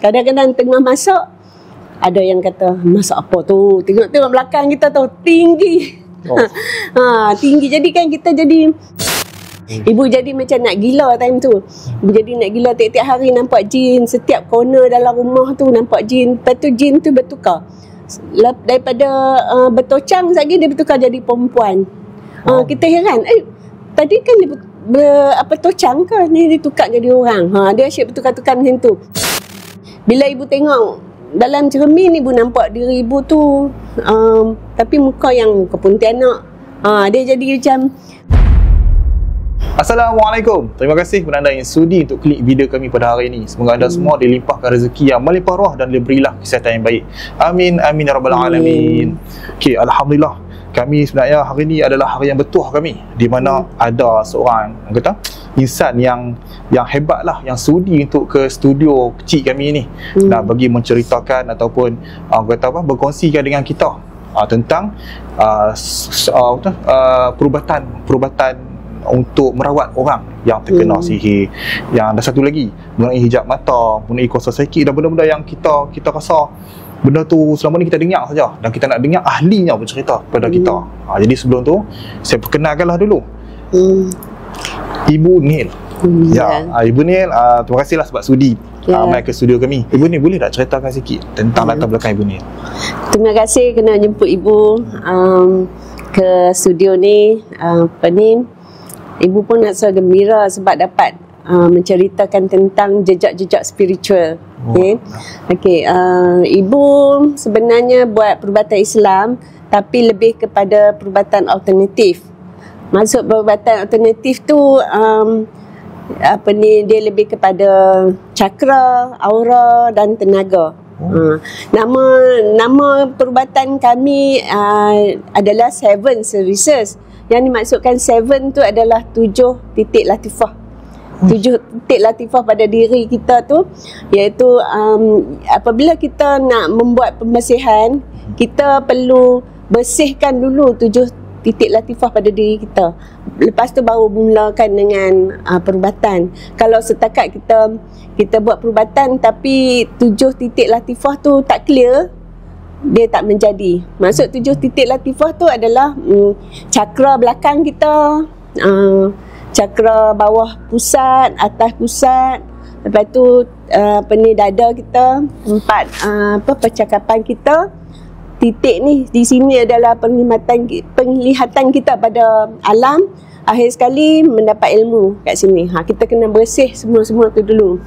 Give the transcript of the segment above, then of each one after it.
Kadang-kadang tengah masak, ada yang kata, masak apa tu? Tengok-tengok belakang kita tu, tinggi. Tinggi. Jadi kan kita jadi, ibu jadi macam nak gila time tu. Ibu jadi nak gila, tiap-tiap hari nampak jin. Setiap corner dalam rumah tu nampak jin. Lepas tu jin tu bertukar. Daripada bertocang lagi, dia bertukar jadi perempuan. Kita heran, tadi kan dia tocang ke, ni dia tukar jadi orang. Dia asyik bertukar-tukar macam tu. Bila ibu tengok dalam cermin, ibu nampak diri ibu tu, tapi muka yang muka Pontianak. Dia jadi macam. Assalamualaikum. Terima kasih kepada anda yang sudi untuk klik video kami pada hari ini. Semoga anda semua dilimpahkan rezeki yang melimpah ruah dan diberilah kesihatan yang baik. Amin amin ya rabbal alamin. Okey, alhamdulillah. Kami sebenarnya hari ini adalah hari yang bertuah kami, di mana ada seorang kata insan yang hebatlah, yang sudi untuk ke studio kecil kami ini dan bagi menceritakan ataupun berkongsikan dengan kita tentang perubatan untuk merawat orang yang terkena sihir. Yang ada satu lagi mengenai hijab mata, mengenai kuasa psikik dan benda-benda yang kita rasa benda tu selama ni kita dengar saja, dan kita nak dengar ahlinya bercerita kepada kita. Jadi sebelum tu saya perkenalkanlah dulu Ibu Nil. Ibu Nil, terima kasihlah sebab sudi mai ke studio kami. Ibu Nil, boleh tak ceritakan sikit tentang latar belakang Ibu Nil? Terima kasih kena jemput ibu ke studio ni. Ibu pun rasa gembira sebab dapat menceritakan tentang jejak-jejak spiritual. Ibu sebenarnya buat perubatan Islam, tapi lebih kepada perubatan alternatif. Maksud perubatan alternatif tu dia lebih kepada cakra, aura dan tenaga. Nama perubatan kami adalah Seven Services. Yang dimaksudkan 7 tu adalah 7 titik latifah. 7 titik latifah pada diri kita tu, iaitu apabila kita nak membuat pembersihan, kita perlu bersihkan dulu 7 titik latifah pada diri kita. Lepas tu baru mulakan dengan perubatan. Kalau setakat kita buat perubatan tapi 7 titik latifah tu tak clear, dia tak menjadi. Maksud 7 titik latifah tu adalah cakra belakang kita, cakra bawah pusat, atas pusat, lepas tu dada kita, tempat percakapan kita. Titik ni di sini adalah penglihatan kita pada alam. Akhir sekali mendapat ilmu kat sini. Kita kena bersih semua tu dulu.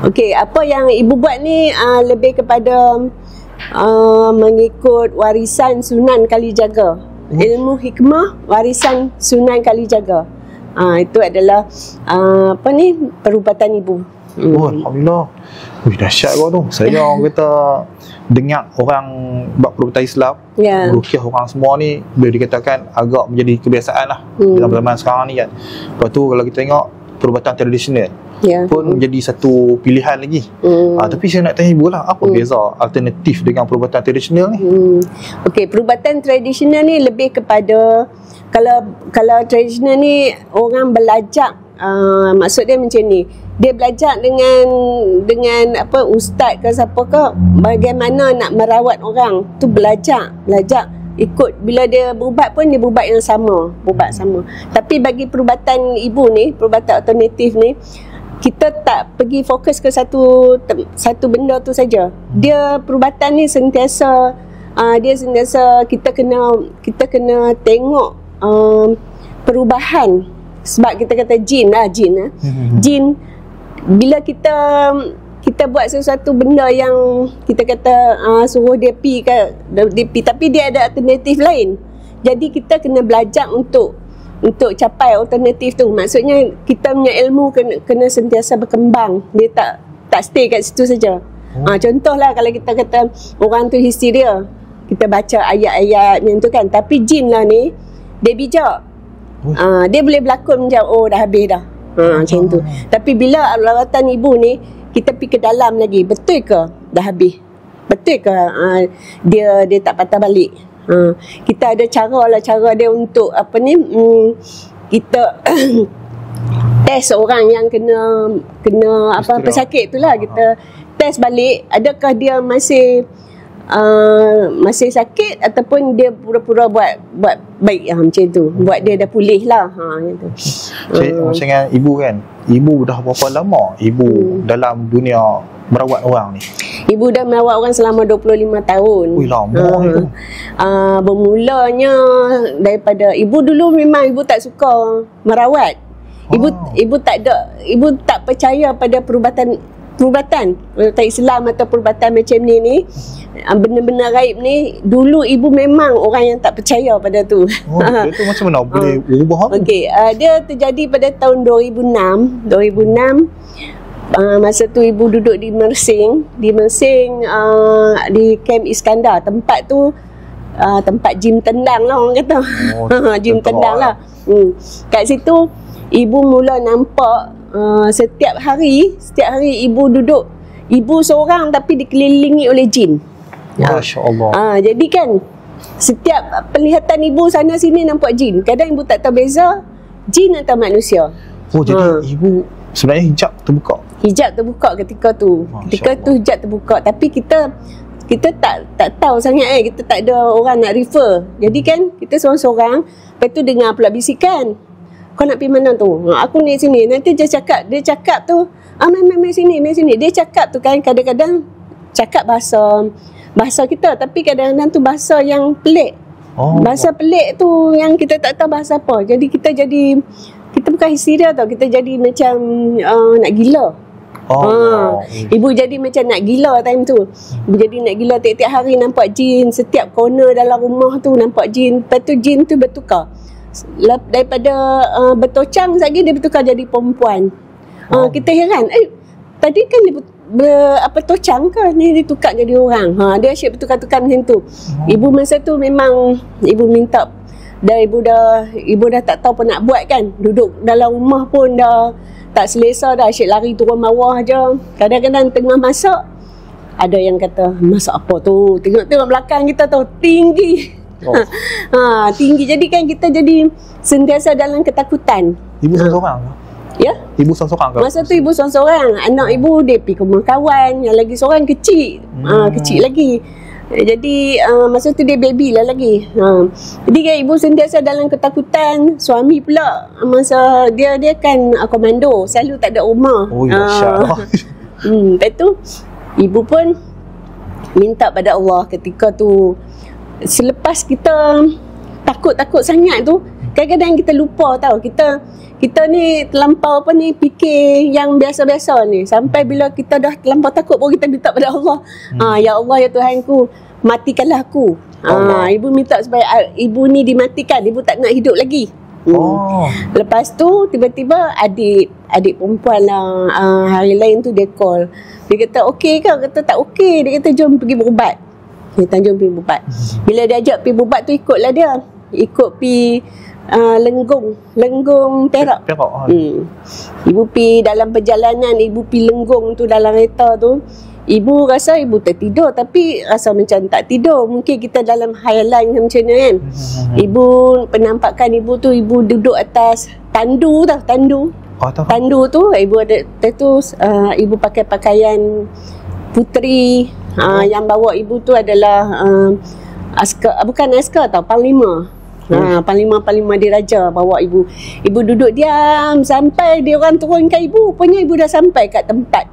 Okey, apa yang ibu buat ni lebih kepada mengikut warisan Sunan Kalijaga. Ilmu hikmah warisan Sunan Kalijaga. Itu adalah perubatan ibu. Alhamdulillah. Dahsyat kau tu. Saya orang kata dengar orang buat perubatan Islam, merukiah orang semua ni, boleh dikatakan agak menjadi kebiasaan lah dalam zaman sekarang ni kan. Lepas tu kalau kita tengok perubatan tradisional pun menjadi satu pilihan lagi. Tapi saya nak tanya ibu lah, apa beza alternatif dengan perubatan tradisional ni? Okey, perubatan tradisional ni lebih kepada, kalau tradisional ni orang belajar, maksud dia macam ni, dia belajar dengan ustaz ke siapa ke, bagaimana nak merawat orang tu, belajar ikut. Bila dia berubat pun dia berubat yang sama. Tapi bagi perubatan ibu ni, perubatan alternatif ni, kita tak pergi fokus ke satu benda tu saja. Dia perubatan ni sentiasa kita kena tengok perubahan. Sebab kita kata jin. Bila kita buat sesuatu benda yang kita kata suruh dia pi, tapi dia ada alternatif lain. Jadi kita kena belajar untuk capai alternatif tu. Maksudnya kita punya ilmu kena sentiasa berkembang. Dia tak stay kat situ saja. Contohlah kalau kita kata orang tu histeria, kita baca ayat-ayat macam tu kan. Tapi jin lah ni, dia bijak. Dia boleh berlakon macam dah habis dah. Macam tu. Tapi bila rawatan ibu ni, kita pergi ke dalam lagi, betul ke dah habis? Betul ke dia tak patah balik? Kita ada cara dia untuk kita test orang yang kena apa pesakit itulah, kita test balik adakah dia masih sakit ataupun dia pura-pura buat baik macam tu, buat dia dah pulih lah gitu. Macam dengan ibu kan, ibu dah berapa lama ibu dalam dunia merawat orang ni? Ibu dah merawat orang selama 25 tahun. Ui, lama itu. Bermulanya daripada ibu dulu memang ibu tak suka merawat. Ibu tak percaya pada perubatan Islam atau perubatan macam ni. Benda-benda gaib ni, dulu ibu memang orang yang tak percaya pada tu. Dia tu macam mana boleh ubah? Okey, dia terjadi pada tahun 2006. Masa tu ibu duduk di Mersing, di Camp Iskandar. Tempat tu tempat gym tendang lah orang kata. Gym tendang lah. Kat situ ibu mula nampak setiap hari ibu duduk, ibu seorang tapi dikelilingi oleh jin. Masya-Allah. Jadi kan setiap penglihatan ibu sana sini nampak jin. Kadang ibu tak tahu beza jin atau manusia. Jadi ibu sebenarnya hijab terbuka. Hijab terbuka ketika tu. Ketika tu hijab terbuka, tapi kita tak tahu sangat kita tak ada orang nak refer. Jadi kan kita seorang-seorang, lepas tu dengar pula bisikan. Kau nak pergi mana tu? Aku ni sini. Nanti dia cakap tu, main sini. Dia cakap tu kan kadang-kadang cakap bahasa kita, tapi kadang-kadang tu bahasa yang pelik. Bahasa pelik tu yang kita tak tahu bahasa apa. Jadi kita bukan histeria tau, kita jadi macam nak gila. Ibu jadi macam nak gila time tu. Ibu jadi nak gila, tiap-tiap hari nampak jin, setiap corner dalam rumah tu nampak jin. Lepas tu jin tu bertukar. Daripada bertocang lagi dia bertukar jadi perempuan. Kita heran, tadi kan dia tocang ke, ni dia tukar jadi orang. Dia asyik bertukar-tukar macam tu. Ibu masa tu memang ibu minta, ibu dah tak tahu apa nak buat kan. Duduk dalam rumah pun dah tak selesa dah, asyik lari turun bawah je. Kadang-kadang tengah masak, ada yang kata, masak apa tu? Tengok belakang kita tu tinggi. Tinggi. Jadi kan kita jadi sentiasa dalam ketakutan. Ibu seorang? Ya? Ibu seorang ke? Masa tu ibu seorang. Anak ibu dia pergi ke rumah kawan, yang lagi seorang kecil. Kecil lagi. Jadi masa tu dia baby lah lagi. Jadi kan ibu sentiasa dalam ketakutan. Suami pula masa dia kan komando, selalu tak ada rumah. Lepas tu ibu pun minta pada Allah ketika tu. Selepas kita takut sangat tu, kadang-kadang kita lupa tau. Kita ni terlampau fikir yang biasa-biasa ni. Sampai bila kita dah terlampau takut pun kita minta pada Allah. Ya Allah, ya Tuhanku, matikanlah aku. Ibu minta supaya ibu ni dimatikan. Ibu tak nak hidup lagi. Lepas tu tiba-tiba adik perempuan lah, hari lain tu dia call. Dia kata okey ke? Kata tak okey. Dia kata jom pergi berubat. Dia kata jom pergi berubat. Bila dia ajak pergi berubat tu, ikutlah dia. Ikut pergi Lenggong Perak. Ibu pergi dalam perjalanan, ibu pergi Lenggong tu dalam kereta tu. Ibu rasa ibu tertidur, tapi rasa macam tak tidur. Mungkin kita dalam khayalan macam ni kan. Ibu penampakan ibu tu, ibu duduk atas tandu tau, tandu. Tandu tu ibu ada tu, ibu pakai pakaian puteri. Yang bawa ibu tu adalah askar, bukan askar tau, panglima. Panglima diraja bawa ibu. Ibu duduk diam sampai dia orang turunkan ibu. Rupanya ibu dah sampai kat tempat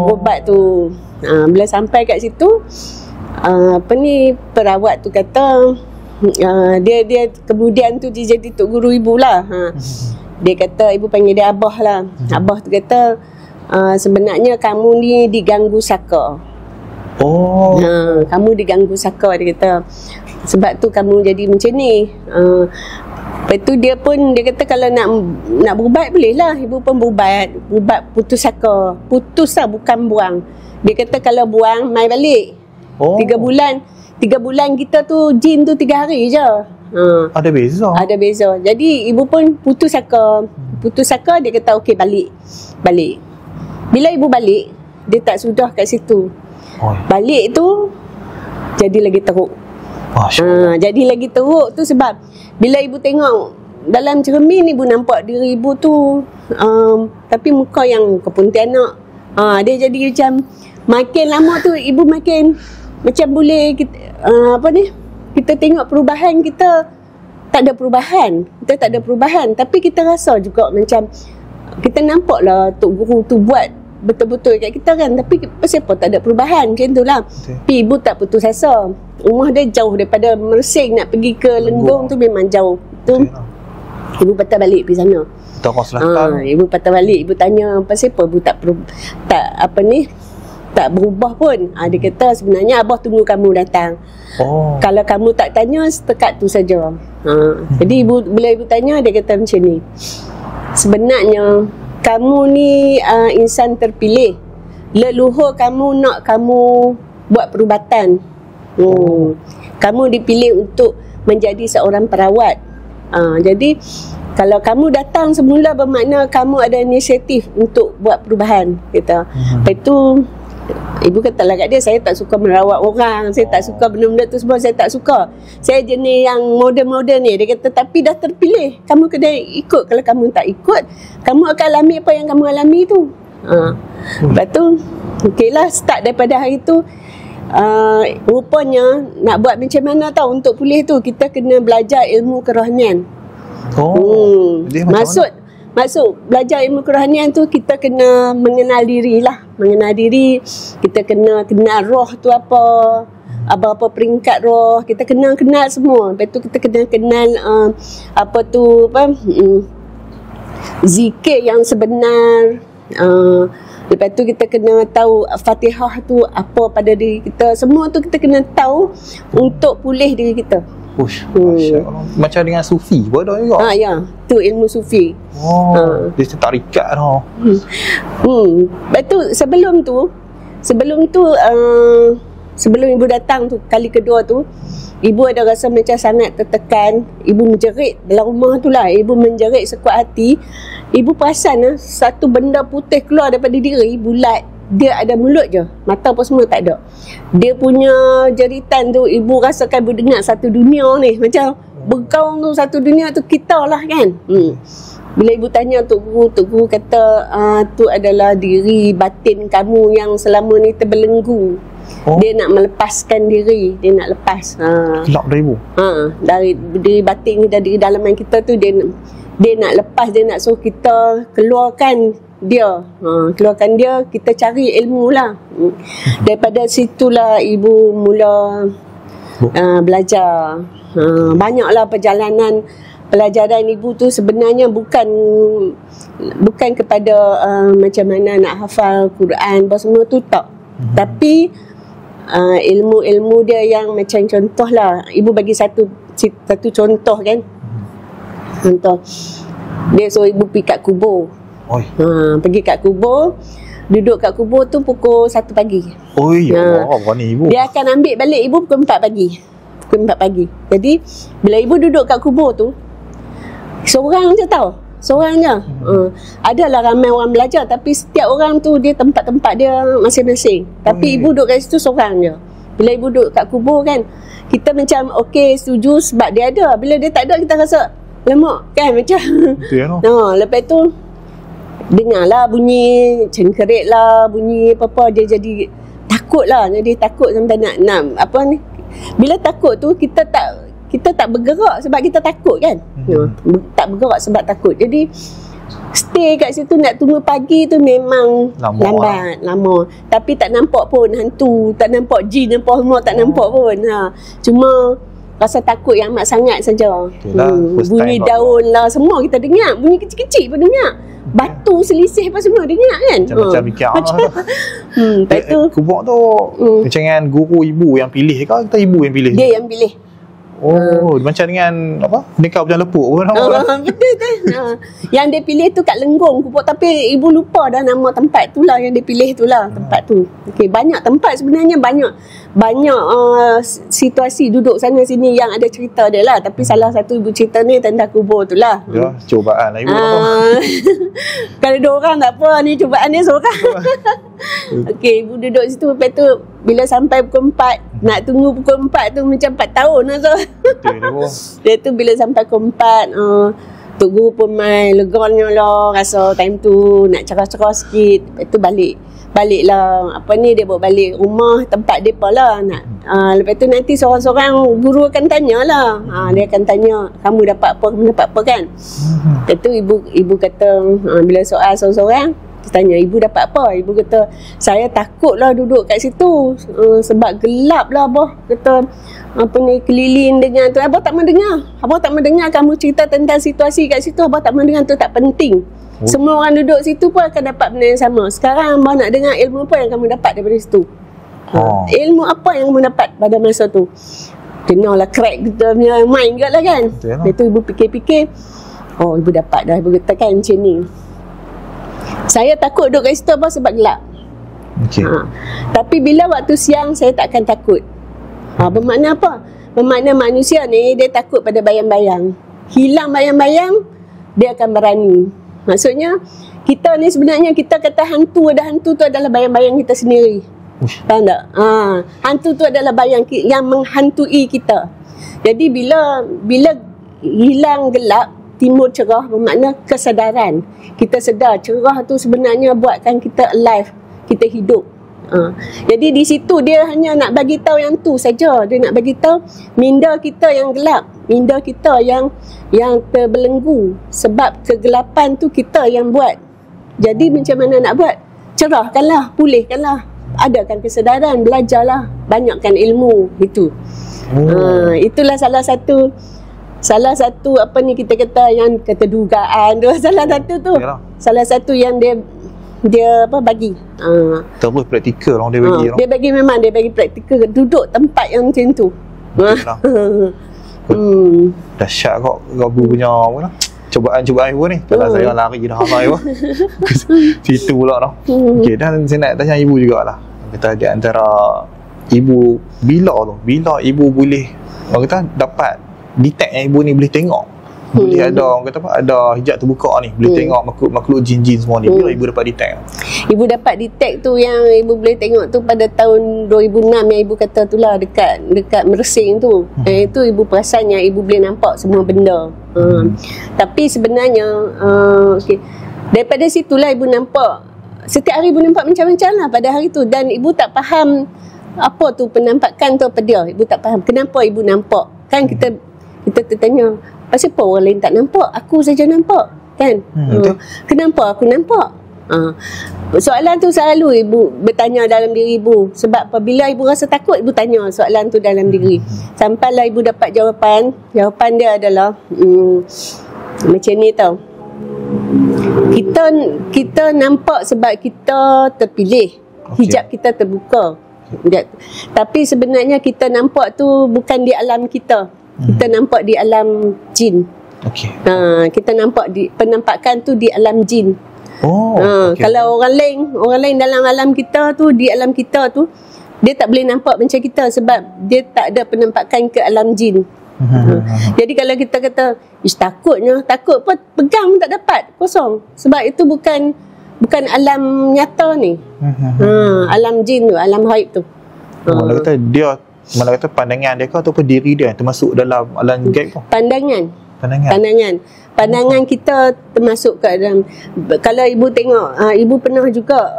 berubat tu. Bila sampai kat situ, perawat tu kata, dia kemudian tu dia jadi tok guru ibu lah. Dia kata, ibu panggil dia Abah lah. Abah tu kata, sebenarnya kamu ni diganggu saka. Kamu diganggu saka, dia kata. Sebab tu kamu jadi macam ni. Lepas tu dia kata kalau nak berubat boleh lah. Ibu pun berubat putus saka. Putus lah, bukan buang. Dia kata kalau buang mai balik. 3 bulan kita tu jin tu 3 hari je. Ada beza. Jadi ibu pun putus saka. Dia kata okey, balik. Bila ibu balik, dia tak sudah kat situ. Balik tu jadi lagi teruk. Jadi lagi teruk tu sebab bila ibu tengok dalam cermin, ibu nampak diri ibu tu Tapi muka yang muka Pontianak. Dia jadi macam makin lama tu ibu makin macam boleh kita, kita tengok perubahan kita tak ada perubahan. Kita tak ada perubahan, tapi kita rasa juga macam kita nampaklah tok guru tu buat betul-betul kat kita kan, tapi pasal apa tak ada perubahan macam tu lah. Tapi ibu tak putus asa. Rumah dia jauh daripada Mersing, nak pergi ke Lenggong tu memang jauh. Tu ibu patah balik pergi sana. Ibu patah balik, ibu tanya pasal apa ibu tak berubah pun. Dia kata sebenarnya abah tunggu kamu datang. Kalau kamu tak tanya, setakat tu saja. Jadi bila ibu tanya, dia kata macam ni, sebenarnya kamu ni insan terpilih. Leluhur kamu nak kamu buat perubatan. Kamu dipilih untuk menjadi seorang perawat. Jadi kalau kamu datang semula, bermakna kamu ada inisiatif untuk buat perubahan, kata. Lepas tu ibu katalah kat dia, saya tak suka merawat orang, saya tak suka benda-benda tu semua, saya tak suka. Saya jenis yang moden-moden ni. Dia kata, tapi dah terpilih, kamu kena ikut. Kalau kamu tak ikut, kamu akan alami apa yang kamu alami tu. Lepas tu okeylah, start daripada hari tu. Rupanya nak buat macam mana tahu untuk pulih tu, kita kena belajar ilmu kerohanian. Maksud belajar ilmu kerohanian tu, kita kena mengenal diri lah. Mengenal diri, kita kena kenal roh tu apa peringkat roh, kita kena kenal semua. Lepas tu kita kena kenal zikir yang sebenar. Lepas tu kita kena tahu Fatihah tu apa pada diri kita. Semua tu kita kena tahu untuk pulih diri kita. Macam dengan Sufi pun ada juga. Ya, tu ilmu Sufi. Dia tarikat tau. Lepas tu sebelum ibu datang tu kali kedua tu, ibu ada rasa macam sangat tertekan. Ibu menjerit dalam rumah tu lah. Ibu menjerit sekuat hati. Ibu perasan satu benda putih keluar daripada diri, bulat. Dia ada mulut je, mata apa semua tak ada. Dia punya jeritan tu, ibu rasakan ibu dengar satu dunia ni. Macam bergaung tu, satu dunia tu kita lah kan. Bila ibu tanya Tok Guru kata tu adalah diri batin kamu yang selama ni terbelenggu. Dia nak melepaskan diri, dia nak lepas. Kelak dari ibu. Dari diri batin ni, dari dalaman kita tu, dia nak lepas, dia nak suruh kita keluarkan dia. Keluarkan dia, kita cari ilmu lah. Daripada situlah ibu mula belajar. Banyaklah perjalanan pelajaran ibu tu sebenarnya bukan kepada macam mana nak hafal Quran apa semua tu, tak. Tapi ilmu-ilmu dia yang macam contoh lah. Ibu bagi satu contoh kan. Contoh, dia suruh ibu pergi kat kubur. Pergi kat kubur, duduk kat kubur tu pukul 1 pagi. Berani ibu. Dia akan ambil balik ibu pukul 4 pagi. Pukul 4 pagi. Jadi bila ibu duduk kat kubur tu, seorang je tau. Seorang je. Adalah ramai orang belajar, tapi setiap orang tu dia tempat-tempat dia masing-masing. Tapi ibu duduk kat situ seorang je. Bila ibu duduk kat kubur kan, kita macam okey, setuju sebab dia ada. Bila dia tak ada, kita rasa lemak kan macam. Lepas tu dengarlah bunyi cengkerik lah, bunyi apa-apa, dia jadi takut lah. Jadi takut sampai nak apa ni. Bila takut tu kita tak bergerak sebab kita takut kan. Tak bergerak sebab takut. Jadi stay kat situ nak tunggu pagi tu memang lambat, lama. Tapi tak nampak pun hantu, tak nampak jin apa semua, tak nampak pun. Cuma rasa takut yang amat sangat saja. Bunyi daun lah semua kita dengar, bunyi kecil-kecil pun dengar. Batu selisih apa semua dengar kan. Macam fikir. Lepas tu kubur tu macam dengan guru ibu yang pilih ke atau ibu yang pilih? Dia yang pilih. Macam dengan apa? Nikah berjalan lepuk pun. Betul. Yang dia pilih tu kat Lenggong kubur, tapi ibu lupa dah nama tempat tu lah yang dia pilih tu lah, tempat tu. Okey, banyak tempat sebenarnya, banyak situasi duduk sana sini yang ada cerita dia lah, tapi salah satu ibu cerita ni tentang kubur tu lah. Ya, cubaan lah ibu. Kalau 2 orang tak apa, ni cubaan dia seorang. Okey, ibu duduk situ. Lepas tu bila sampai pukul 4, nak tunggu pukul 4 tu macam 4 tahun lah. Dia tu bila sampai pukul 4, Tok Guru pun main leganya lah, rasa time tu nak cerah-cerah sikit. Lepas tu baliklah apa ni, dia bawa balik rumah tempat depa lah nak. Lepas tu nanti seorang-seorang guru akan tanyalah. Dia akan tanya, kamu dapat apa kan. Lepas tu ibu kata, bila soal seorang-seorang, dia tanya, ibu dapat apa? Ibu kata, saya takut lah duduk kat situ, sebab gelap lah abah. Kata apa ni, keliling dengan tu, abah tak mendengar kamu cerita tentang situasi kat situ. Abah tak mendengar, tu tak penting. Semua orang duduk situ pun akan dapat benda yang sama. Sekarang abah nak dengar ilmu apa yang kamu dapat daripada situ. Ilmu apa yang kamu dapat pada masa tu. Kenalah crack kita punya mind kat lah kan. Lepas tu ibu fikir-fikir, ibu dapat dah. Ibu kata kan macam ni, saya takut duduk kat situ abah sebab gelap. Tapi bila waktu siang, saya tak akan takut. Bermakna apa? Bermakna manusia ni dia takut pada bayang-bayang. Hilang bayang-bayang, dia akan berani. Maksudnya kita ni sebenarnya, kita kata hantu tu adalah bayang-bayang kita sendiri. Faham tak? Hantu tu adalah bayang yang menghantui kita. Jadi bila hilang gelap, timbul cerah, bermakna kesedaran. Kita sedar cerah tu sebenarnya buatkan kita alive, kita hidup. Jadi di situ dia hanya nak bagi tahu yang tu saja. Dia nak bagi tahu minda kita yang gelap, minda kita yang terbelenggu. Sebab kegelapan tu kita yang buat. Jadi macam mana nak buat? Cerahkanlah, pulihkanlah, adakan kesedaran, belajarlah, banyakkan ilmu. Itu. Itulah salah satu apa ni kita kata yang keterdugaan tu. Salah satu yang dia apa bagi. Terus praktikal orang dia bagi. Dia bagi praktikal, duduk tempat yang macam tu. Dahsyat kau guru punya apa lah. Cubaan ibu ni. Kalau saya lari dah ramai ibu. Situ pula dah. Okey, dan saya nak tanya ibu jugalah. Kata di antara ibu bila ibu boleh, orang kata dapat detect yang ibu ni boleh tengok. Boleh ada orang kata apa, ada hijab terbuka ni, boleh tengok makhluk jin-jin semua ni. Bila ibu dapat detect? Ibu dapat detect tu, yang ibu boleh tengok tu pada tahun 2006 yang ibu kata tu lah, dekat Mersing tu. Itu ibu perasan yang ibu boleh nampak semua benda. Tapi sebenarnya daripada situlah ibu nampak, setiap hari ibu nampak macam-macam lah pada hari tu. Dan ibu tak faham apa tu penampakan tu apa dia. Ibu tak faham kenapa ibu nampak. Kan kita tertanya, kenapa orang lain tak nampak, aku saja nampak kan? Kenapa aku nampak? Soalan tu selalu ibu bertanya dalam diri ibu. Sebab apabila ibu rasa takut, ibu tanya soalan tu dalam diri. Sampailah ibu dapat jawapan. Jawapan dia adalah macam ni tau. Kita nampak sebab kita terpilih. Hijab kita terbuka. Tapi sebenarnya kita nampak tu bukan di alam kita. Kita nampak di alam jin. Kita nampak penampakan tu di alam jin. Kalau orang lain dalam alam kita tu, di alam kita tu, dia tak boleh nampak macam kita sebab dia tak ada penampakan ke alam jin. Jadi kalau kita kata takut pun pegang pun tak dapat, kosong. Sebab itu bukan alam nyata ni. Alam jin tu, alam haib tu. Mana kata pandangan dia ke ataupun diri dia termasuk dalam alam gaib tu? Pandangan kita termasuk ke dalam. Kalau ibu tengok, ibu pernah juga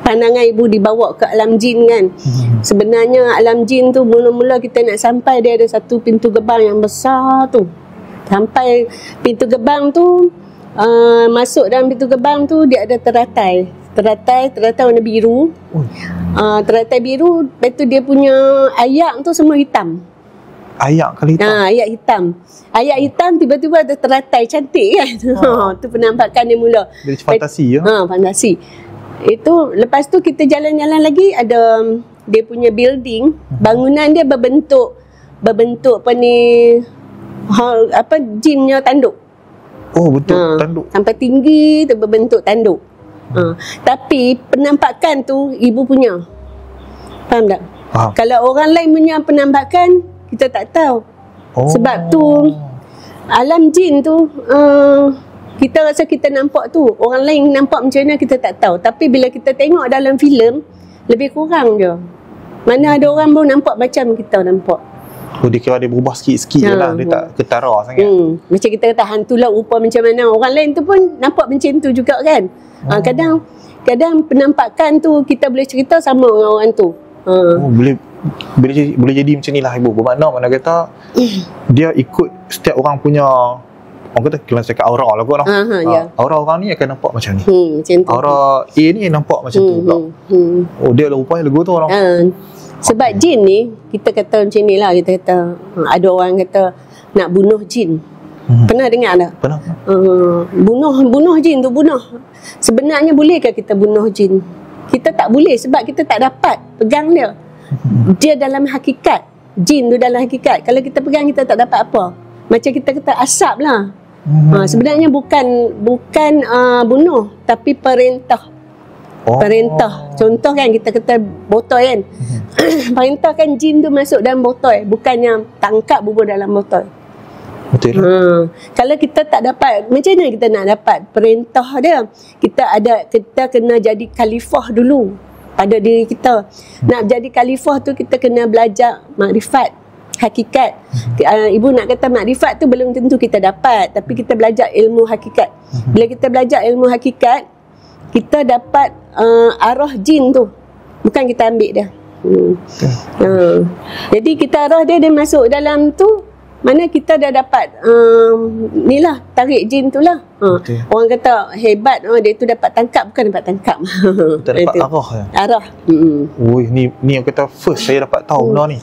pandangan ibu dibawa ke alam jin kan. Sebenarnya alam jin tu mula-mula kita nak sampai, dia ada satu pintu gerbang yang besar tu. Sampai pintu gerbang tu, masuk dalam pintu gerbang tu, dia ada teratai warna biru. Teratai biru, lepas tu dia punya ayak tu semua hitam. Ayak kali hitam? Ayak hitam. Ayak hitam, tiba-tiba ada teratai cantik kan. Tu penampakan dia mula. Jadi fantasi ya? Fantasi. Itu, lepas tu kita jalan-jalan lagi, ada dia punya building, bangunan dia berbentuk apa ni, jinnya tanduk. Bentuk tanduk. Sampai tinggi tu berbentuk tanduk. Tapi penampakan tu ibu punya. Faham tak? Kalau orang lain punya penampakan, kita tak tahu. Sebab tu alam jin tu kita rasa kita nampak tu, orang lain nampak macam mana kita tak tahu. Tapi bila kita tengok dalam filem, lebih kurang je. Mana ada orang baru nampak macam kita nampak. Dia kira dia berubah sikit-sikit je lah. Dia tak ketara sangat. Macam kita kata hantu lah rupa macam mana. Orang lain tu pun nampak macam tu juga kan. Kadang penampakan tu kita boleh cerita sama dengan orang tu. Boleh jadi macam ni lah ibu. Bermakna mana kata dia ikut setiap orang punya, orang kata kita cakap aura lah kot. Aura orang ni akan nampak macam ni. Macam tu. Aura A ni nampak macam tu pula. Dia lah rupanya lagu tu orang. Sebab jin ni, kita kata macam ni lah, kita kata ada orang kata nak bunuh jin. Pernah dengar tak? Pernah. Bunuh jin tu, bunuh. Sebenarnya bolehkah kita bunuh jin? Kita tak boleh sebab kita tak dapat pegang dia. Dia dalam hakikat, jin tu dalam hakikat. Kalau kita pegang kita tak dapat apa. Macam kita kata asap lah. Sebenarnya bukan bunuh, tapi perintah. Perintah. Contoh kan kita kata botol kan. Perintah kan jin tu masuk dalam botol, bukannya tangkap bubur dalam botol. Betul. Kalau kita tak dapat, macam mana kita nak dapat perintah dia? Kita kena jadi khalifah dulu pada diri kita. Nak jadi khalifah tu kita kena belajar makrifat, hakikat. Ibu nak kata makrifat tu belum tentu kita dapat, tapi kita belajar ilmu hakikat. Bila kita belajar ilmu hakikat, kita dapat arwah jin tu, bukan kita ambil dia. Jadi kita arwah dia masuk dalam tu, mana kita dah dapat ni lah, tarik jin tu lah. Orang kata hebat, dia tu dapat tangkap, bukan dapat tangkap. Kita dapat arwah ya? Arwah. Ni yang kata first saya dapat tahu benda ni.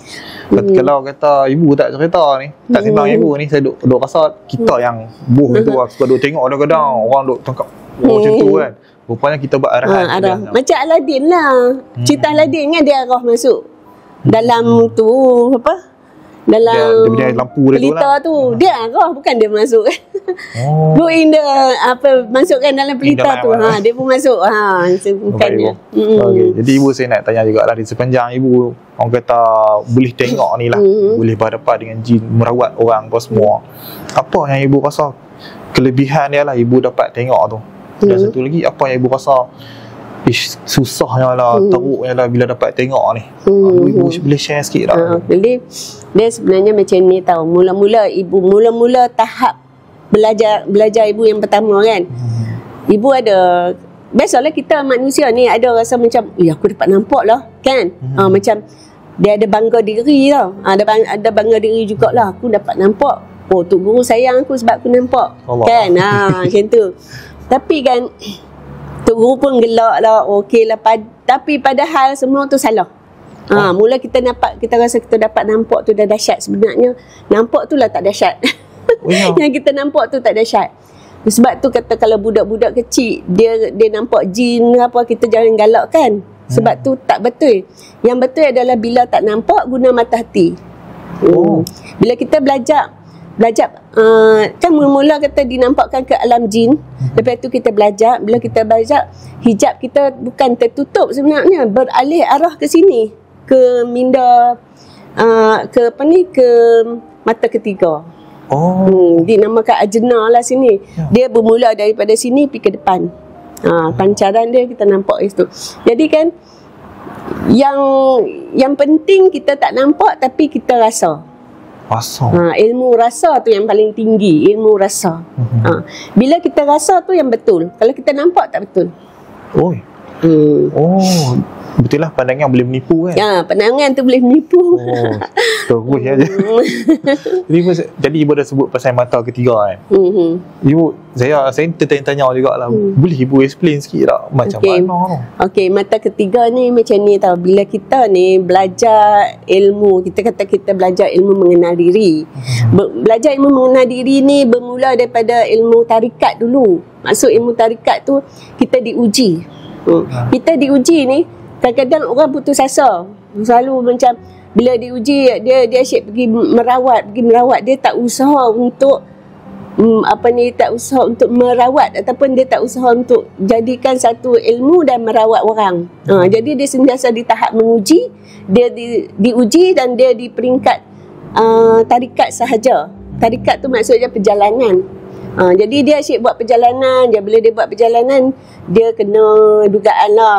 Kalau kata ibu tak cerita ni, tak sembang ibu ni, saya duk rasa kita yang buh itu lah. Suka duk tengok kadang-kadang orang duk tangkap macam tu kan. Rupanya kita buat arahan. Arah. Macam Aladin lah. Cerita Aladin kan dia arwah masuk dalam tu apa? Dalam dia lampu dia pelita tu. Dia arwah, bukan dia masuk. Go in the masukkan dalam pelita tu. Dia pun masuk. Bukannya. Jadi ibu saya nak tanya jugalah, di sepanjang ibu orang kata boleh tengok ni lah, boleh berhadapan dengan jin, merawat orang tu semua. Apa yang ibu rasa kelebihan dia lah ibu dapat tengok tu? Dan satu lagi, apa yang ibu rasa susahnya lah, teruknya lah bila dapat tengok ni? Ibu boleh share sikit tak? Jadi dia sebenarnya macam ni tau. Mula-mula tahap belajar ibu yang pertama kan. Ibu ada, biasalah kita manusia ni ada rasa macam aku dapat nampak lah kan. Macam dia ada bangga diri tau. Ada bangga diri jugalah, aku dapat nampak. Tok guru sayang aku sebab aku nampak Allah. Kan macam tu. Tapi kan Tok Guru pun gelak lah, okey lah, tapi padahal semua tu salah. Mula kita rasa kita dapat nampak tu dah dahsyat. Sebenarnya nampak tu lah tak dahsyat. Yang kita nampak tu tak dahsyat. Sebab tu kata kalau budak-budak kecil dia nampak jin apa, kita jangan galak kan. Sebab tu tak betul. Yang betul adalah bila tak nampak, guna mata hati. Bila kita belajar kan mula-mula kata dinampakkan ke alam jin. Lepas tu kita belajar. Bila kita belajar, hijab kita bukan tertutup sebenarnya, beralih arah ke sini, ke minda, ke mata ketiga. Dinamakan ajna lah sini. Dia bermula daripada sini pergi ke depan. Pancaran dia kita nampak itu. Jadi kan yang penting kita tak nampak tapi kita rasa. Ilmu rasa tu yang paling tinggi, ilmu rasa. Bila kita rasa tu yang betul. Kalau kita nampak tak betul. Betul lah, pandangan boleh menipu kan. Pandangan tu boleh menipu. Terus aja. Jadi ibu dah sebut pasal mata ketiga kan. Ibu, saya tertanya-tanya jugalah. Boleh ibu explain sikit tak macam mana? Okey, mata ketiga ni macam ni tau. Bila kita ni belajar ilmu, kita kata kita belajar ilmu mengenal diri. Belajar ilmu mengenal diri ni bermula daripada ilmu tarikat dulu. Maksud ilmu tarikat tu kita diuji. Kita diuji ni, kadang-kadang orang putus asa. Selalu macam bila diuji dia asyik pergi merawat, dia tak usaha untuk tak usaha untuk merawat, ataupun dia tak usaha untuk jadikan satu ilmu dan merawat orang. Jadi dia sentiasa di tahap menguji, dia diuji dan dia di peringkat tarikat sahaja. Tarikat tu maksudnya perjalanan. Jadi dia asyik buat perjalanan. Bila dia buat perjalanan, dia kena dugaan lah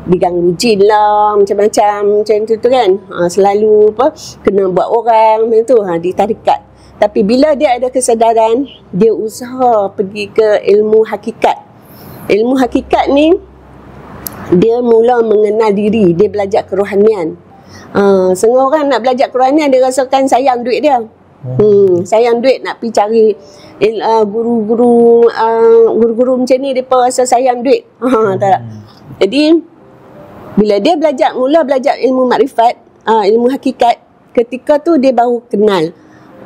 diganggu jin lah, macam-macam tu kan. Selalu kena buat orang macam tu, di tarikat. Tapi bila dia ada kesedaran, dia usaha pergi ke ilmu hakikat. Ilmu hakikat ni, dia mula mengenal diri, dia belajar kerohanian. Setengah orang nak belajar kerohanian, dia rasakan sayang duit dia. Sayang duit, nak pergi cari guru-guru macam ni, mereka rasa sayang duit. Tak. Jadi bila dia mula belajar ilmu makrifat, ilmu hakikat, ketika tu dia baru kenal,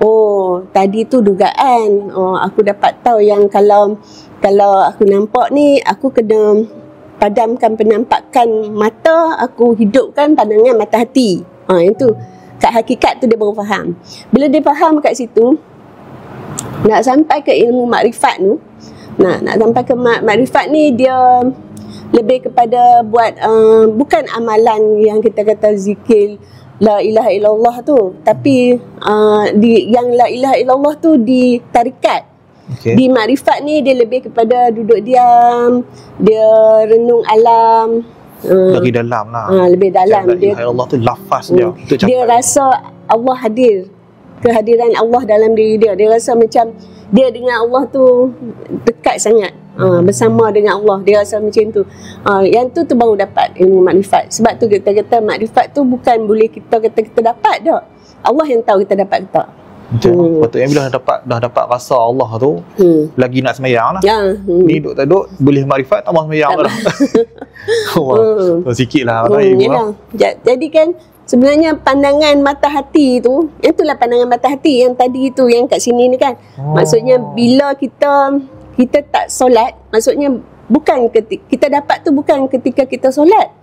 oh tadi tu dugaan, aku dapat tahu yang kalau aku nampak ni, aku kena padamkan penampakan mata, aku hidupkan pandangan mata hati. Yang tu kat hakikat tu dia baru faham. Bila dia faham kat situ, nak sampai ke ilmu makrifat tu, nak sampai ke makrifat ni, dia lebih kepada buat bukan amalan yang kita kata zikir la ilaha illallah tu, tapi yang la ilaha illallah tu di tarikat. Di makrifat ni dia lebih kepada duduk diam, dia renung alam, lagi dalam lah. Lebih dalam. La ilaha illallah tu lafaz dia. Dia rasa Allah hadir, kehadiran Allah dalam diri dia. Dia rasa macam dia dengan Allah tu dekat sangat, bersama dengan Allah. Dia rasa macam tu. Yang tu baru dapat ilmu makrifat. Sebab tu kita kata makrifat tu bukan boleh kita kata kita dapat dah. Allah yang tahu kita dapat ke tak. Patutnya bila dah dapat rasa Allah tu, lagi nak semayang lah. Ni duduk tak duduk, boleh makrifat, tambah semayang dah. Sikit lah. Jadi kan sebenarnya pandangan mata hati tu, itulah pandangan mata hati yang tadi tu, yang kat sini ni kan. Maksudnya bila kita tak solat, maksudnya bukan kita dapat tu bukan ketika kita solat.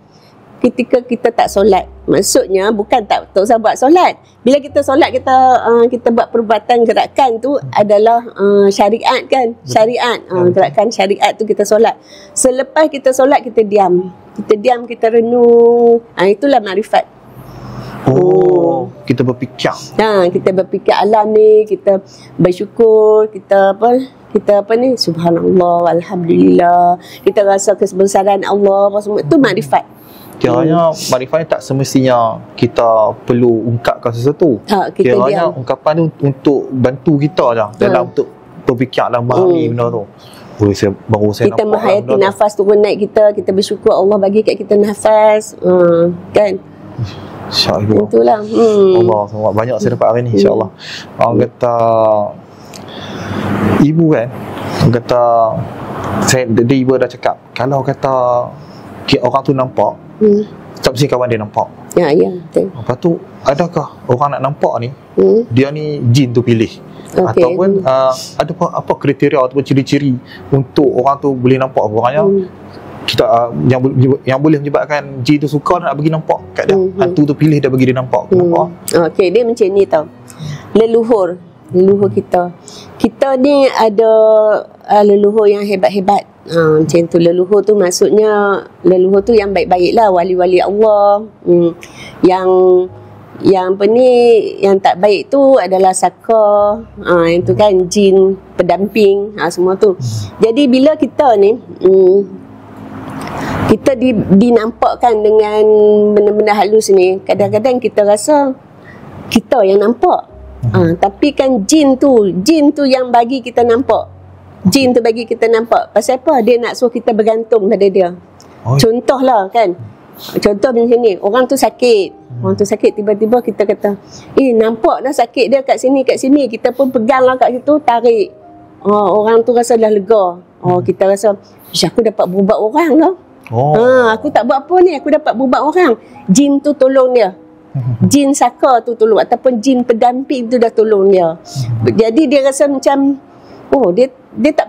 Ketika kita tak solat, maksudnya bukan tak usah buat solat. Bila kita solat, kita buat perbuatan gerakan tu adalah syariat kan. Syariat, gerakan syariat tu kita solat. Selepas kita solat, kita diam, kita renung. Itulah makrifat. Kita berfikir. Kita berfikir alam ni, kita bersyukur, kita ni subhanallah, alhamdulillah, kita rasa kebesaran Allah, semua tu makrifat. Kiranya makrifat ni tak semestinya kita perlu ungkapkan sesuatu. Kiranya ungkapan tu untuk bantu kita je dalam untuk berfikir dan memahami benda tu. Saya kita menghayati nafas turun naik kita bersyukur Allah bagi kat kita nafas, kan. InsyaAllah. Itulah. Allah, banyak saya dapat hari ni, insyaAllah. Orang kata ibu kan, orang kata ibu dah cakap, kalau kata orang tu nampak, tak mesti kawan dia nampak. Ya, betul. Lepas tu, adakah orang nak nampak ni, dia ni jin tu pilih? Ataupun ada apa kriteria ataupun ciri-ciri untuk orang tu boleh nampak? Orangnya kita yang boleh menyebabkan jin tu suka nak bagi nampak kat dia. Hantu tu pilih dia bagi dia nampak. Kenapa? Dia macam ni tau. Leluhur kita ni ada leluhur yang hebat-hebat. Macam tu. Leluhur tu maksudnya leluhur tu yang baik-baik lah, wali-wali Allah. Yang apa ni, yang tak baik tu adalah saka, yang tu kan jin pendamping, semua tu. Jadi bila kita ni kita dinampakkan dengan benda-benda halus ni, kadang-kadang kita rasa kita yang nampak. Tapi kan jin tu yang bagi kita nampak. Jin tu bagi kita nampak. Pasal apa? Dia nak suruh kita bergantung pada dia. Contohlah kan. Contoh macam ni, orang tu sakit. Tiba-tiba kita kata, nampak dah sakit dia kat sini. Kita pun peganglah kat situ, tarik. Orang tu rasa dah lega. Kita rasa, aku dapat berubat orang lah. Aku tak buat apa ni, aku dapat berubat orang. Jin tu tolong dia. Jin saka tu tolong, ataupun jin pendamping tu dah tolong dia. Jadi dia rasa macam, dia tak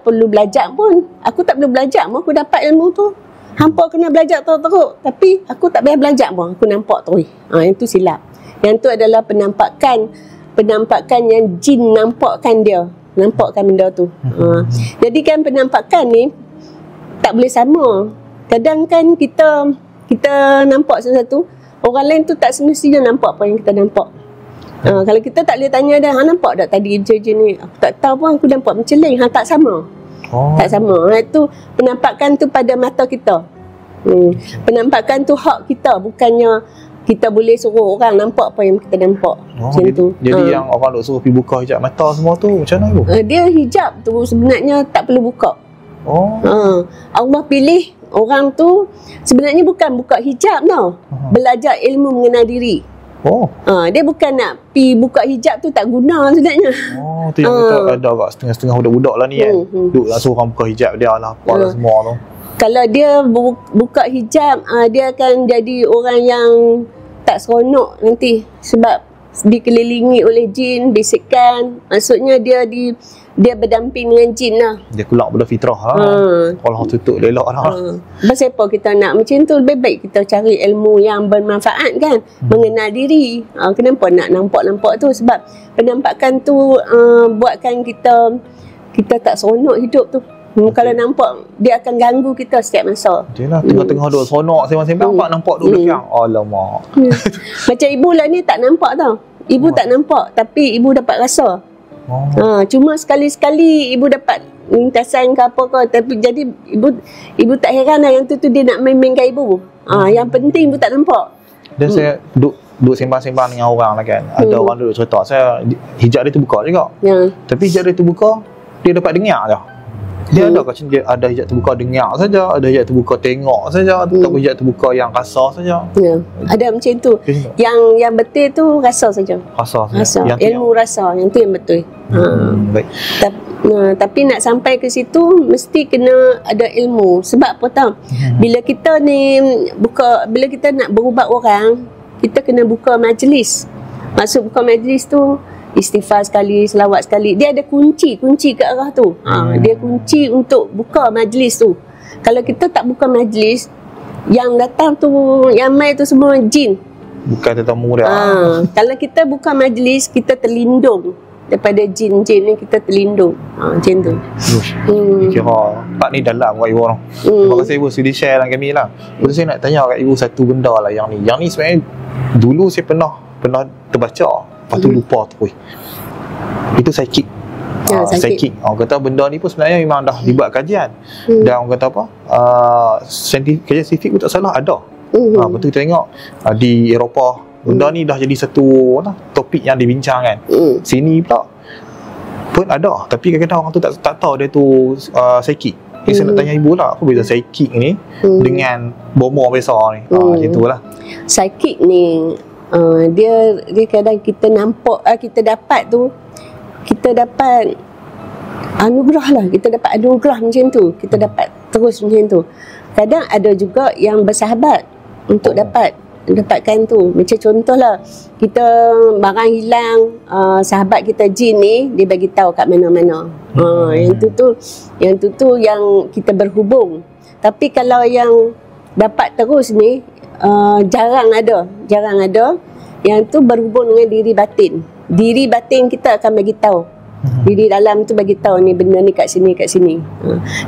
perlu belajar pun. Aku tak perlu belajar pun, aku dapat ilmu tu. Hampa kena belajar teruk, tapi aku tak payah belajar pun, aku nampak terus. Itu silap. Yang tu adalah penampakan yang jin nampakkan benda tu. Jadi kan penampakan ni tak boleh sama. Kadang kan kita nampak sesuatu, orang lain tu tak semestinya nampak apa yang kita nampak. Kalau kita tak boleh tanya dah, nampak tak tadi je ni? Aku tak tahu pun, aku nampak menceling. Tak sama. Tak sama. Itu penampakan tu pada mata kita. Penampakan tu hak kita, bukannya kita boleh suruh orang nampak apa yang kita nampak. Macam tu. Jadi yang orang duk suruh pergi buka hijab mata semua tu macam mana ibu? Dia hijab tu sebenarnya tak perlu buka. Allah pilih orang tu sebenarnya bukan buka hijab tau. Belajar ilmu mengenal diri. Dia bukan nak pi buka hijab tu tak guna sebenarnya. Tu yang kita ada kat setengah-setengah budak-budak lah ni kan. Duk nak suruh orang buka hijab dia lah apa lah semua tu. Kalau dia buka hijab, dia akan jadi orang yang tak seronok nanti sebab dikelilingi oleh jin, bisikan. Maksudnya dia berdamping dengan jin lah. Dia keluar pada fitrah lah. Allah tutup elok lah. Pasal apa kita nak macam tu? Lebih baik kita cari ilmu yang bermanfaat kan. Mengenal diri. Kenapa nak nampak-nampak tu? Sebab penampakan tu buatkan kita tak seronok hidup tu. Kalau nampak, dia akan ganggu kita setiap masa. Yelah, tengah-tengah duk seronok sembang-sembang nampak duk belakang. Alamak. Macam ibu lah ni tak nampak tau. Ibu tak nampak, tapi ibu dapat rasa. Cuma sekali-sekali ibu dapat lintasan ke apa ke, tapi jadi ibu tak heran lah yang tu dia nak main-mainkan ibu. Yang penting ibu tak nampak. Dan saya duk sembang-sembang dengan orang lah kan. Ada orang duduk cerita, saya hijab dia terbuka juga. Tapi hijab dia terbuka, dia dapat dengar je. Dia ada macam dia ada hijab terbuka dengar saja, ada hijab terbuka tengok saja, atau hijab terbuka yang rasa saja. Ada macam tu. Yang betul tu rasa saja. Rasa. Ilmu rasa yang tu yang betul. Baik. Tapi nak sampai ke situ mesti kena ada ilmu. Sebab apa tahu? Bila kita nak berubat orang, kita kena buka majlis. Maksud buka majlis tu istighfar sekali, selawat sekali. Dia ada kunci ke arah tu. Dia kunci untuk buka majlis tu. Kalau kita tak buka majlis, yang datang tu, yang mai tu semua jin. Bukan tetamu dia. Kalau kita buka majlis, kita terlindung daripada jin-jin ni, kita terlindung. Macam tu. Kira Pak ni dalam kat ibu orang. Terima kasih ibu sudi share dengan kami lah. Lepas saya nak tanya kat ibu satu benda lah yang ni. Yang ni sebenarnya dulu saya pernah terbaca. Lepas tu lupa tu. Itu psychic. Psychic. Orang kata benda ni pun sebenarnya memang dah dibuat kajian. Dan orang kata apa? Kajian saintifik pun tak salah ada. Lepas tu kita tengok di Eropah, benda ni dah jadi satu topik yang dibincangkan. Sini pula pun ada. Tapi kadang-kadang orang tu tak tahu dia tu psychic. Jadi saya nak tanya ibu lah, apa beza psychic ni dengan bomo biasa ni? Macam tu lah. Psychic ni dia kadang kita nampak, kita dapat anugerah lah, kita dapat anugerah macam tu, kita dapat terus macam tu. Kadang ada juga yang bersahabat untuk dapatkan tu. Macam contohlah, kita barang hilang, sahabat kita jin ni dia bagi tahu kat mana-mana. Yang tu yang kita berhubung. Tapi kalau yang dapat terus ni jarang ada. Yang tu berhubung dengan diri batin. Diri batin kita akan bagi tahu. Diri dalam tu bagi tahu ni benda ni kat sini.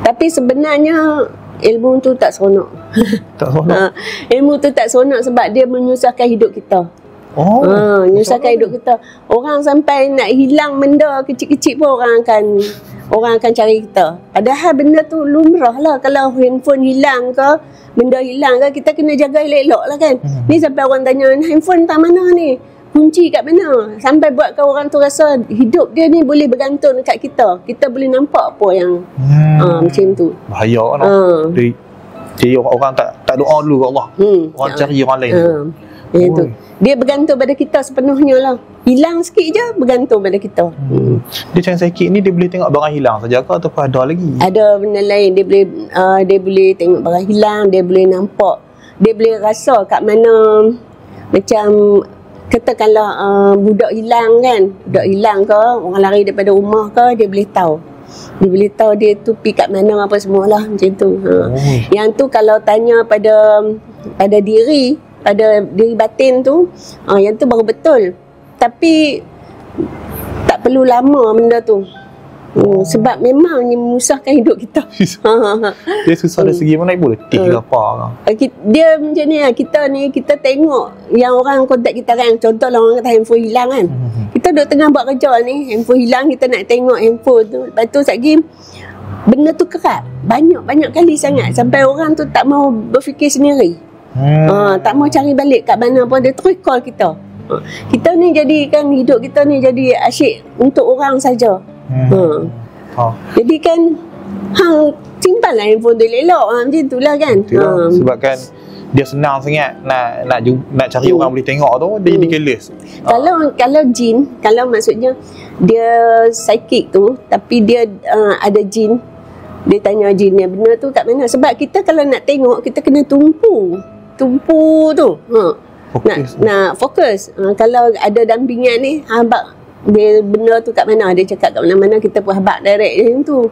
Tapi sebenarnya ilmu tu tak seronok. Ilmu tu tak seronok sebab dia menyusahkan hidup kita. Menyusahkan hidup kita. Orang sampai nak hilang benda kecil-kecil pun orang akan cari kita. Padahal benda tu lumrah lah. Kalau handphone hilang ke, benda hilang ke, kita kena jaga elok-elok lah kan. Ni sampai orang tanya, handphone tak mana ni? Kunci kat mana? Sampai buatkan orang tu rasa hidup dia ni boleh bergantung dekat kita. Kita boleh nampak apa yang macam tu. Bahaya kan. Jadi orang tak doa dulu ke Allah. Orang cari orang lain. Itu. Dia bergantung pada kita sepenuhnya lah. Hilang sikit je bergantung pada kita. Dia macam psychic ni, dia boleh tengok barang hilang saja ke ataupun ada lagi? Ada benda lain. Dia boleh tengok barang hilang, dia boleh nampak, dia boleh rasa kat mana. Macam katakanlah budak hilang kan, budak hilang ke, orang lari daripada rumah ke, dia boleh tahu. Dia boleh tahu dia tu pergi kat mana apa semualah macam tu. Yang tu kalau tanya pada diri batin tu, yang tu baru betul. Tapi tak perlu lama benda tu. Sebab memang menyusahkan hidup kita. Dia susah dari segi mana ibu? Letih ke apa? Dia macam ni lah. Kita tengok yang orang kontak kita kan. Contohlah orang kata handphone hilang kan. Kita duduk tengah buat kerja ni, handphone hilang, kita nak tengok handphone tu. Lepas tu sekejap benda tu kerap. Banyak kali sangat. Sampai orang tu tak mau berfikir sendiri. Tak mau cari balik kat mana pun. Dia terus call kita. Kita ni jadikan hidup kita ni jadi asyik untuk orang saja. Jadi kan simpan lah handphone tu elok. Macam tu lah kan. Sebab kan dia senang sangat nak cari orang boleh tengok tu, dia jadi careless. Kalau jin, kalau maksudnya dia psychic tu, tapi dia ada jin, dia tanya jin ni benda tu kat mana. Sebab kita kalau nak tengok, kita kena tumpu tu. Nak fokus. Kalau ada dampingan ni, habaq dia benda tu kat mana, dia cakap kat mana-mana, kita pun habaq direct macam tu.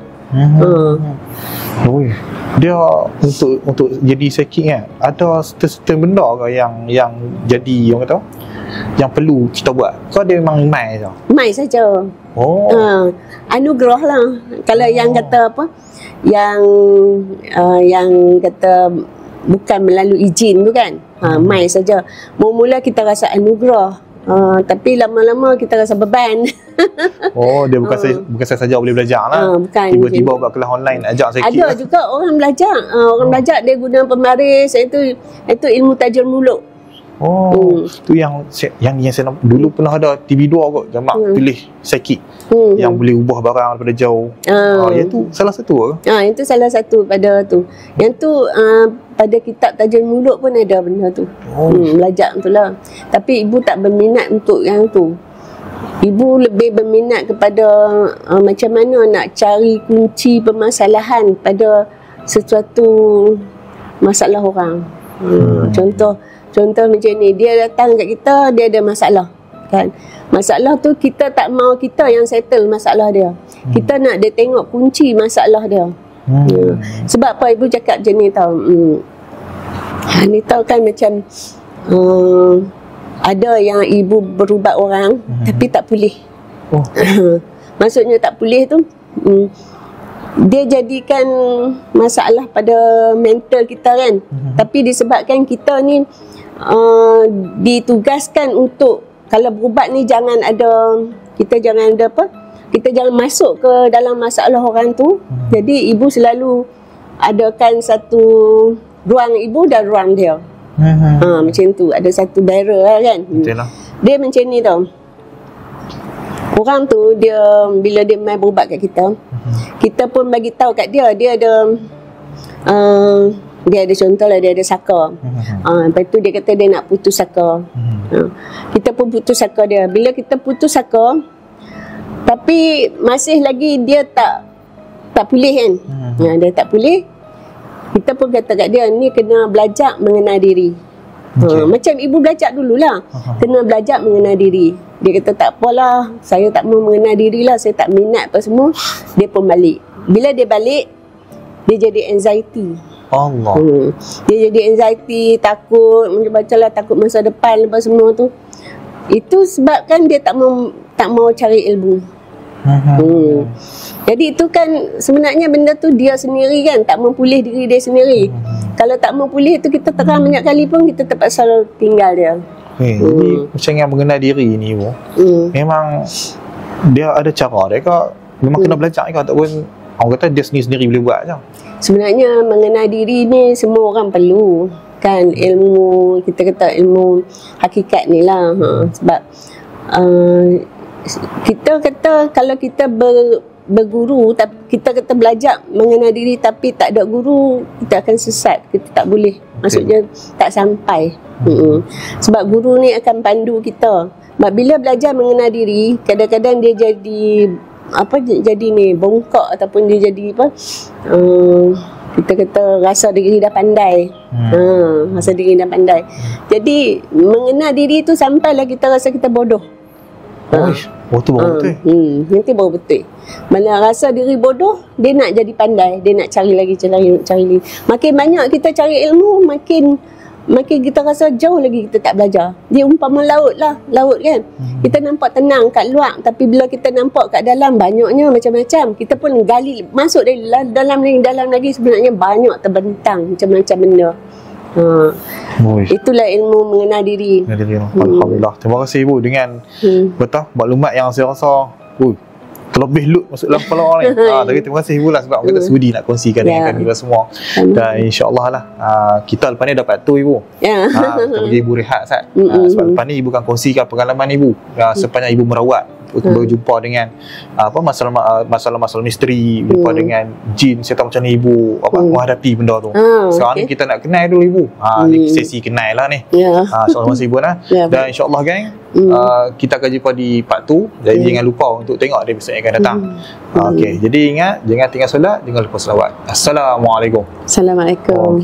Dia untuk jadi psychic kan, ada certain benda ke yang jadi orang kata yang perlu kita buat? Kau dia memang mai saja. Anugerah lah. Kalau yang kata apa, yang kata bukan melalui jin tu kan, mai saja. Mula-mula kita rasa anugerah, tapi lama-lama kita rasa beban. Dia bukan saya saja boleh belajar lah. Tiba-tiba buat kelas online ajak saya. Ada juga orang belajar. Orang belajar dia guna pembaris. Itu ilmu tajam mulut. Tu yang saya nampak dulu pernah ada TV2 kot, jamak pilih psychic yang boleh ubah barang daripada jauh. Yang tu salah satu ke? Itu salah satu pada tu. Yang tu pada kitab tajam mulut pun ada benda tu. Belajar tu lah. Tapi ibu tak berminat untuk yang tu. Ibu lebih berminat kepada macam mana nak cari kunci permasalahan pada sesuatu masalah orang. Contoh macam ni, dia datang kat kita, dia ada masalah kan. Masalah tu kita tak mau kita yang settle masalah dia. Kita nak dia tengok kunci masalah dia. Sebab apa ibu cakap macam ni tau. Ni tahu kan macam ada yang ibu berubat orang tapi tak pulih. Maksudnya tak pulih tu, dia jadikan masalah pada mental kita kan. Tapi disebabkan kita ni ditugaskan untuk, kalau berubat ni kita jangan masuk ke dalam masalah orang tu. Jadi ibu selalu adakan satu ruang ibu dan ruang dia. Macam tu, ada satu barrier lah kan. Dia macam ni tau. Orang tu dia bila dia main berubat kat kita, kita pun bagi tahu kat dia ada contoh lah, dia ada saka. Lepas tu dia kata dia nak putus saka. Kita pun putus saka dia. Bila kita putus saka, tapi masih lagi dia tak pulih kan. Dia tak pulih. Kita pun kata kat dia, ni kena belajar mengenal diri. Macam ibu belajar dululah. Kena belajar mengenal diri. Dia kata tak apalah, saya tak mau mengenal diri lah, saya tak minat apa semua. Dia pun balik. Bila dia balik, dia jadi anxiety. Dia jadi anxiety, takut, macam-macam lah, takut masa depan apa semua tu. Itu sebabkan dia tak mau cari ilmu. Jadi itu kan sebenarnya benda tu dia sendiri kan, tak mau pulih diri dia sendiri. Kalau tak mau pulih tu, kita terang banyak kali pun kita terpaksa tinggal dia. Jadi macam yang mengenal diri ni ibu, memang dia ada cara dia ke? Memang kena belajar ke? Ataupun orang kata dia sendiri boleh buat je? Sebenarnya mengenal diri ni semua orang perlu kan, ilmu, kita kata ilmu hakikat ni lah. Sebab kita kata kalau kita berguru, kita kata belajar mengenal diri tapi tak ada guru, kita akan sesat, kita tak boleh, maksudnya tak sampai. Sebab guru ni akan pandu kita. Sebab bila belajar mengenal diri, kadang-kadang dia jadi bongkak, ataupun dia jadi kita kata rasa diri dah pandai. Rasa diri dah pandai. Jadi mengenal diri tu sampailah kita rasa kita bodoh. Tu baru betul. Nanti baru betul. Mana rasa diri bodoh, dia nak jadi pandai, dia nak cari lagi. Makin banyak kita cari ilmu, makin kita rasa jauh lagi kita tak belajar. Dia umpama laut kan. Kita nampak tenang kat luar, tapi bila kita nampak kat dalam banyaknya macam-macam. Kita pun gali masuk dari dalam lagi sebenarnya banyak terbentang macam-macam benda. Itulah ilmu mengenal diri. Alhamdulillah. Terima kasih ibu dengan maklumat yang saya rasa terlebih load masuk dalam kepala orang ni. Tapi terima kasih Ibu lah sebab kita sudi nak kongsikan dengan kami semua. Dan insyaAllah lah kita lepas ni dapat tu Ibu. Kita bagi Ibu rehat Sat. Sebab lepas ni Ibu akan kongsikan pengalaman Ibu sepanjang Ibu merawat, berjumpa dengan masalah-masalah misteri, berjumpa dengan jin, syaitan macam ni Ibu menghadapi benda tu. Sekarang ni kita nak kenal dulu Ibu. Ni sesi kenal lah ni. InsyaAllah masih Ibu lah. Dan insyaAllah gang, kita akan jumpa di part 2. Jadi jangan lupa untuk tengok di episode yang akan datang. Okey, jadi ingat, jangan tinggal solat, jangan lupa selawat. Assalamualaikum. Assalamualaikum.